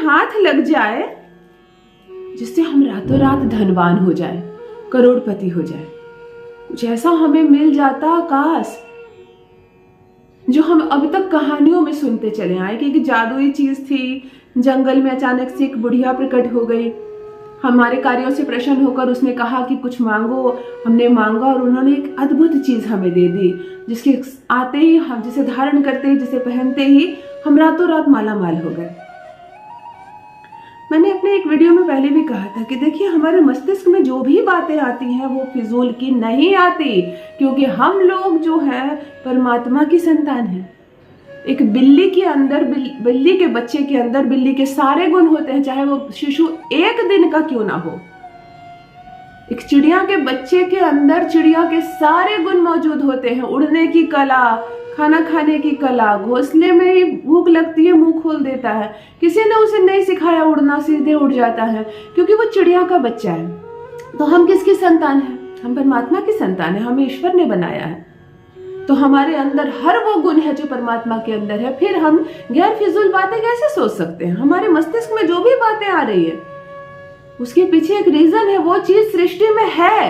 हाथ लग जाए जिससे हम रातों रात धनवान हो जाए, करोड़पति हो जाए। कुछ ऐसा हमें मिल जाता काश, जो हम अब तक कहानियों में सुनते चले आए कि एक जादुई चीज थी, जंगल में अचानक से एक बुढ़िया प्रकट हो गई, हमारे कार्यों से प्रसन्न होकर उसने कहा कि कुछ मांगो। हमने मांगा और उन्होंने एक अद्भुत चीज हमें दे दी, जिसके आते ही हम, जिसे धारण करते ही, जिसे पहनते ही हम रातों रात माला माल हो गए। मैंने अपने एक वीडियो में पहले भी कहा था कि देखिए, हमारे मस्तिष्क में जो भी बातें आती हैं वो फिजूल की नहीं आती, क्योंकि हम लोग जो है परमात्मा की संतान हैं। एक बिल्ली के अंदर, बिल्ली के बच्चे के अंदर बिल्ली के सारे गुण होते हैं, चाहे वो शिशु एक दिन का क्यों ना हो। एक चिड़िया के बच्चे के अंदर चिड़िया के सारे गुण मौजूद होते हैं, उड़ने की कला, खाना खाने की कला, घोंसले में ही भूख लगती है मुंह खोल देता है, किसी ने उसे नहीं सिखाया उड़ना, सीधे उड़ जाता है क्योंकि वो चिड़िया का बच्चा है। तो हम किसकी संतान है? हम परमात्मा की संतान है, हमें ईश्वर ने बनाया है। तो हमारे अंदर हर वो गुण है जो परमात्मा के अंदर है। फिर हम गैर फिजूल बातें कैसे सोच सकते हैं? हमारे मस्तिष्क में जो भी बातें आ रही है उसके पीछे एक रीजन है, वो चीज सृष्टि में है,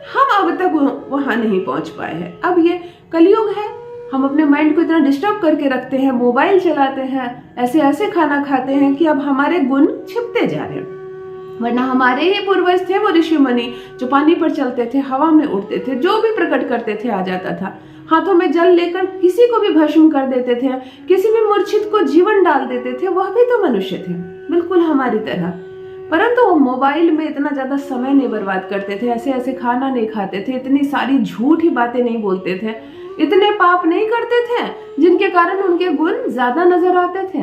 हम अब तक वहां नहीं पहुंच पाए हैं। अब ये कलयुग है, हम अपने माइंड को इतना डिस्टर्ब करके रखते हैं, मोबाइल चलाते हैं, ऐसे ऐसे खाना खाते हैं कि अब हमारे गुण छिपते जा रहे हैं। वरना हमारे ही पूर्वज थे वो ऋषि मुनि, जो पानी पर चलते थे, हवा में उड़ते थे, जो भी प्रकट करते थे आ जाता था, हाथों में जल लेकर किसी को भी भस्म कर देते थे, किसी भी मूर्छित को जीवन डाल देते थे। वह भी तो मनुष्य थे, बिल्कुल हमारी तरह, परंतु वो मोबाइल में इतना ज्यादा समय नहीं बर्बाद करते थे, ऐसे ऐसे खाना नहीं खाते थे, इतनी सारी झूठी बातें नहीं बोलते थे, इतने पाप नहीं करते थे जिनके कारण उनके गुण ज्यादा नजर आते थे।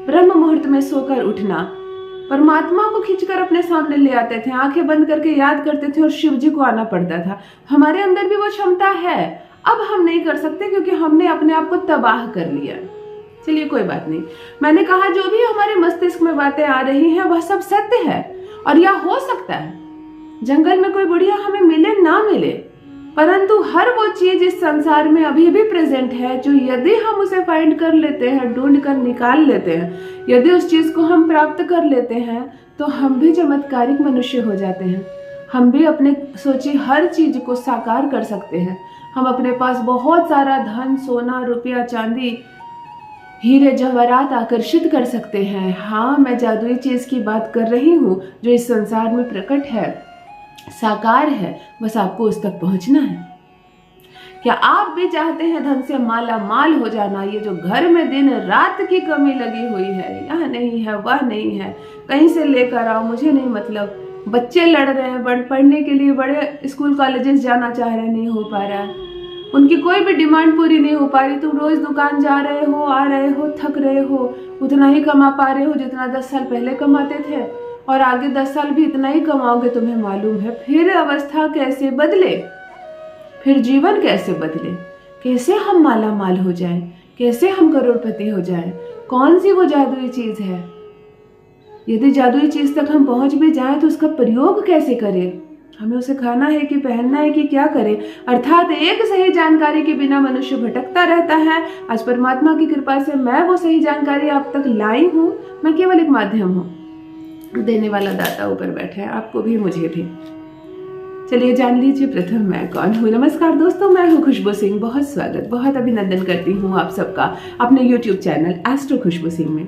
ब्रह्म मुहूर्त में सोकर उठना, परमात्मा को खींचकर अपने सामने ले आते थे, आंखें बंद करके याद करते थे और शिव जी को आना पड़ता था। हमारे अंदर भी वो क्षमता है, अब हम नहीं कर सकते क्योंकि हमने अपने आप को तबाह कर लिया। चलिए कोई बात नहीं, मैंने कहा जो भी हमारे मस्तिष्क में बातें आ रही हैं वह सब सत्य है। और यह हो सकता है जंगल में कोई बुढ़िया हमें मिले ना मिले, परंतु हर वो चीज इस संसार में अभी भी प्रेजेंट है, जो यदि हम उसे फाइंड कर लेते हैं, ढूंढ कर निकाल लेते हैं, यदि उस चीज को हम प्राप्त कर लेते हैं, तो हम भी चमत्कारिक मनुष्य हो जाते हैं। हम भी अपने सोची हर चीज को साकार कर सकते हैं। हम अपने पास बहुत सारा धन, सोना, रुपया, चांदी, हीरे जवाहरात आकर्षित कर सकते हैं। हाँ, मैं जादुई चीज की बात कर रही हूँ जो इस संसार में प्रकट है, साकार है, बस आपको उस तक पहुंचना है। क्या आप भी चाहते हैं धन से माला माल हो जाना? ये जो घर में दिन रात की कमी लगी हुई है, यह नहीं है, वह नहीं है, कहीं से लेकर आओ, मुझे नहीं मतलब। बच्चे लड़ रहे हैं, पढ़ने के लिए बड़े स्कूल कॉलेजेस जाना चाह रहे हैं, नहीं हो पा रहा है, उनकी कोई भी डिमांड पूरी नहीं हो पा रही। तुम रोज दुकान जा रहे हो, आ रहे हो, थक रहे हो, उतना ही कमा पा रहे हो जितना 10 साल पहले कमाते थे, और आगे 10 साल भी इतना ही कमाओगे, तुम्हें मालूम है। फिर अवस्था कैसे बदले, फिर जीवन कैसे बदले, कैसे हम माला माल हो जाएं, कैसे हम करोड़पति हो जाएं? कौन सी वो जादुई चीज है? यदि जादुई चीज तक हम पहुंच भी जाएं तो उसका प्रयोग कैसे करें? हमें उसे खाना है कि पहनना है कि क्या करें? अर्थात एक सही जानकारी के बिना मनुष्य भटकता रहता है। आज परमात्मा की कृपा से मैं वो सही जानकारी आप तक लाई हूँ। मैं केवल एक माध्यम हूँ, देने वाला दाता ऊपर बैठा है, आपको भी मुझे भी। चलिए जान लीजिए प्रथम मैं कौन हूँ। नमस्कार दोस्तों, मैं हूँ खुशबू सिंह। बहुत स्वागत, बहुत अभिनंदन करती हूँ आप सबका अपने YouTube चैनल एस्ट्रो खुशबू सिंह में।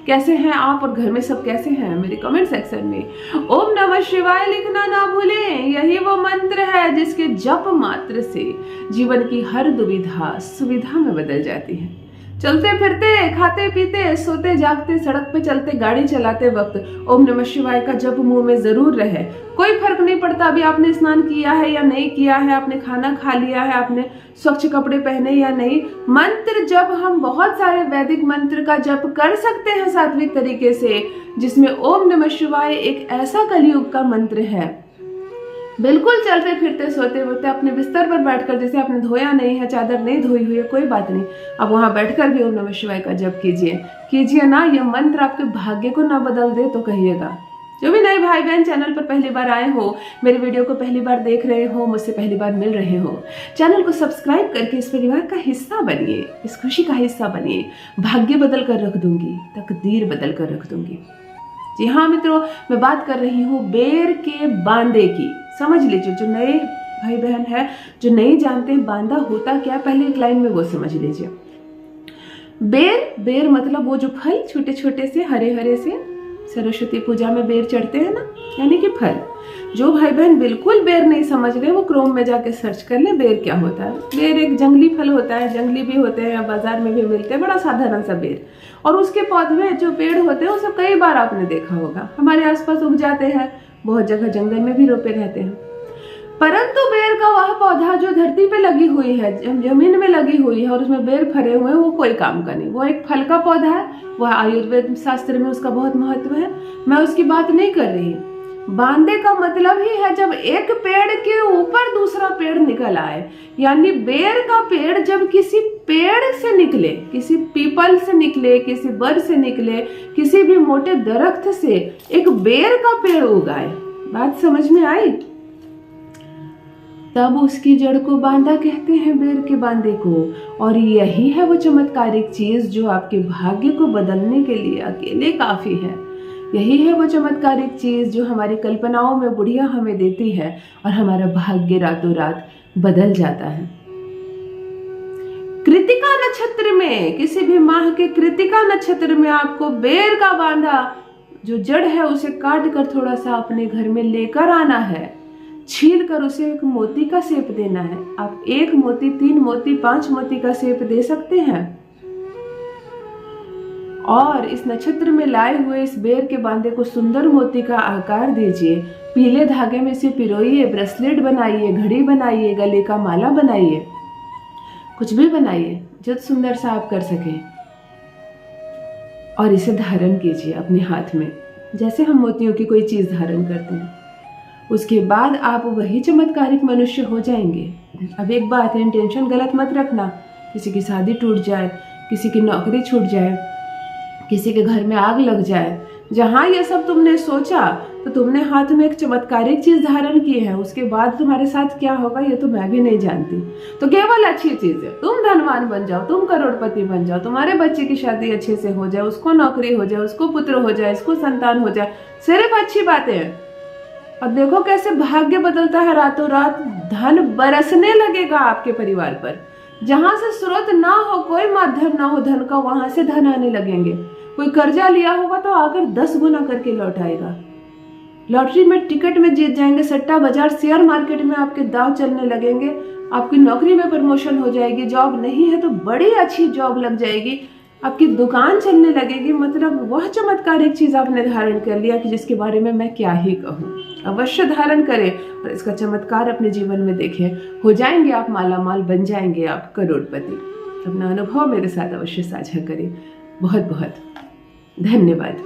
कैसे हैं आप और घर में सब कैसे हैं? मेरे कमेंट सेक्शन में ओम नमः शिवाय लिखना ना भूलें। यही वो मंत्र है जिसके जप मात्र से जीवन की हर दुविधा सुविधा में बदल जाती है। चलते फिरते, खाते पीते, सोते जागते, सड़क पे चलते, गाड़ी चलाते वक्त ओम नमः शिवाय का जप मुंह में जरूर रहे। कोई फर्क नहीं पड़ता अभी आपने स्नान किया है या नहीं किया है, आपने खाना खा लिया है, आपने स्वच्छ कपड़े पहने या नहीं। मंत्र जब हम बहुत सारे वैदिक मंत्र का जप कर सकते हैं सात्विक तरीके से, जिसमें ओम नमः शिवाय एक ऐसा कलयुग का मंत्र है। बिल्कुल चलते फिरते, सोते वोते, अपने बिस्तर पर बैठकर, जैसे आपने धोया नहीं है, चादर नहीं धोई हुई है, कोई बात नहीं, अब वहां बैठकर भी ओम नमः शिवाय का जप कीजिए ना। ये मंत्र आपके भाग्य को ना बदल दे तो कहिएगा। जो भी नए भाई बहन चैनल पर पहली बार आए हो, मेरे वीडियो को पहली बार देख रहे हो, मुझसे पहली बार मिल रहे हो, चैनल को सब्सक्राइब करके इस परिवार का हिस्सा बनिए, इस खुशी का हिस्सा बनिए। भाग्य बदल कर रख दूंगी, तकदीर बदल कर रख दूंगी। जी हाँ मित्रों, मैं बात कर रही हूँ बेर के बांदे की। समझ लीजिए, जो नए भाई बहन है, जो नहीं जानते बांदा होता क्या, पहले एक लाइन में वो समझ लीजिए। बेर मतलब वो जो फल छोटे छोटे से हरे हरे से सरस्वती पूजा में बेर चढ़ते हैं ना, यानी कि फल। जो भाई बहन बिल्कुल बेर नहीं समझ रहे, वो क्रोम में जाके सर्च कर ले बेर क्या होता है। बेर एक जंगली फल होता है, जंगली भी होते हैं, बाजार में भी मिलते हैं, बड़ा साधारण सा बेर। और उसके पौधे जो पेड़ होते हैं, उसे कई बार आपने देखा होगा, हमारे आसपास उग जाते हैं, बहुत जगह जंगल में भी रोपे रहते हैं। परंतु बेर का वह पौधा जो धरती पे लगी हुई है, जमीन में लगी हुई है और उसमें बेर फरे हुए हैं, वो कोई काम का नहीं। वो एक फल का पौधा है, वह आयुर्वेद शास्त्र में उसका बहुत महत्व है, मैं उसकी बात नहीं कर रही। बांदे का मतलब ही है जब एक पेड़ के ऊपर दूसरा पेड़ निकल आए, यानी बेर का पेड़ जब किसी पेड़ से निकले, किसी पीपल से निकले, किसी बर से निकले, किसी भी मोटे दरख्त से एक बेर का पेड़ उगाए। बात समझ में आई? तब उसकी जड़ को बांदा कहते हैं, बेर के बांदे को। और यही है वो चमत्कारिक चीज जो आपके भाग्य को बदलने के लिए अकेले काफी है। यही है वो चमत्कारिक चीज जो हमारी कल्पनाओं में बुढ़िया हमें देती है और हमारा भाग्य रातों रात बदल जाता है। कृतिका नक्षत्र में, किसी भी माह के कृतिका नक्षत्र में आपको बेर का बांदा जो जड़ है उसे काट कर थोड़ा सा अपने घर में लेकर आना है। छील कर उसे एक मोती का सेप देना है। आप 1 मोती, 3 मोती, 5 मोती का सेप दे सकते हैं। और इस नक्षत्र में लाए हुए इस बेर के बांदे को सुंदर मोती का आकार दीजिए। पीले धागे में इसे पिरोइए, ब्रेसलेट बनाइए, घड़ी बनाइए, गले का माला बनाइए, कुछ भी बनाइए जो सुंदर सा आप कर सके। और इसे धारण कीजिए अपने हाथ में, जैसे हम मोतियों की कोई चीज धारण करते हैं। उसके बाद आप वही चमत्कारिक मनुष्य हो जाएंगे। अब एक बात है, इंटेंशन गलत मत रखना। किसी की शादी टूट जाए, किसी की नौकरी छूट जाए, किसी के घर में आग लग जाए, जहां ये सब तुमने सोचा तो तुमने हाथ में एक चमत्कारिक चीज धारण की है, उसके बाद तुम्हारे साथ क्या होगा ये तो मैं भी नहीं जानती। तो केवल अच्छी चीज है, तुम धनवान बन जाओ, तुम करोड़पति बन जाओ, तुम्हारे बच्चे की शादी अच्छे से हो जाए, उसको नौकरी हो जाए, उसको पुत्र हो जाए, इसको संतान हो जाए, सिर्फ अच्छी बातें हैं। और देखो कैसे भाग्य बदलता है रातों रात। धन बरसने लगेगा आपके परिवार पर। जहां से स्रोत ना हो, कोई माध्यम ना हो धन का, वहां से धन आने लगेंगे। कोई कर्जा लिया होगा तो आकर 10 गुना करके लौट आएगा। लॉटरी में टिकट में जीत जाएंगे, सट्टा बाजार शेयर मार्केट में आपके दाव चलने लगेंगे, आपकी नौकरी में प्रमोशन हो जाएगी, जॉब नहीं है तो बड़ी अच्छी जॉब लग जाएगी, आपकी दुकान चलने लगेगी। मतलब वह चमत्कारिक चीज आपने धारण कर लिया कि जिसके बारे में मैं क्या ही कहूँ। अवश्य धारण करें और इसका चमत्कार अपने जीवन में देखें। हो जाएंगे आप मालामाल, बन जाएंगे आप करोड़पति। अपना अनुभव मेरे साथ अवश्य साझा करें। बहुत बहुत धन्यवाद।